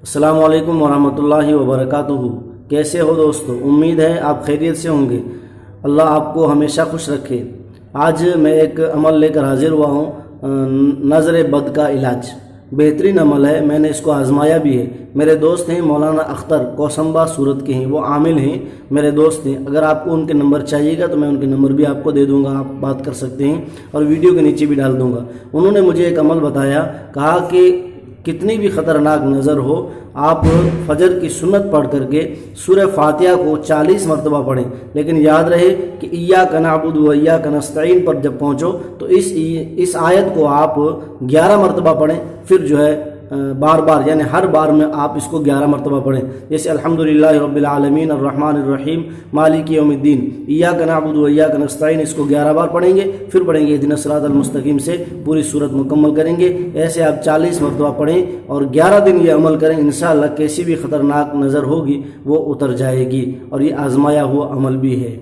अस्सलाम वालेकुम वरहमतुल्लाहि वबरकातुहू। कैसे हो दोस्तों? उम्मीद है आप खैरियत से होंगे। अल्लाह आपको हमेशा खुश रखे। आज मैं एक अमल लेकर हाजिर हुआ हूँ, नज़र बद का इलाज। बेहतरीन अमल है, मैंने इसको आजमाया भी है। मेरे दोस्त हैं मौलाना अख्तर, कौसंबा सूरत के हैं, वो आमिल हैं, मेरे दोस्त हैं। अगर आपको उनके नंबर चाहिएगा तो मैं उनके नंबर भी आपको दे दूंगा, आप बात कर सकते हैं और वीडियो के नीचे भी डाल दूंगा। उन्होंने मुझे एक अमल बताया, कहा कि कितनी भी ख़तरनाक नज़र हो, आप फजर की सुन्नत पढ़ करके सूरह फातिहा को 40 मरतबा पढ़ें। लेकिन याद रहे कि इय्याका नअबुदु व इय्याका नस्तईन पर जब पहुँचो तो इस आयत को आप 11 मरतबा पढ़ें। फिर जो है बार बार, यानी हर बार में आप इसको 11 मरतबा पढ़ें। जैसे अल्हम्दुलिल्लाहि रब्बिल आलमीन अर्रहमानिर रहीम मालिकी यौमिद्दीन इय्याका नअबुदु व इय्याका नस्तईन, इसको 11 बार पढ़ेंगे। फिर पढ़ेंगे इहदिनस सिरातल मुस्तकीम से पूरी सूरत मुकम्मल करेंगे। ऐसे आप 40 मरतबा पढ़ें और 11 दिन ये अमल करें। इंशाअल्लाह कैसी भी ख़तरनाक नज़र होगी वो उतर जाएगी, और ये आजमाया हुआ अमल भी है।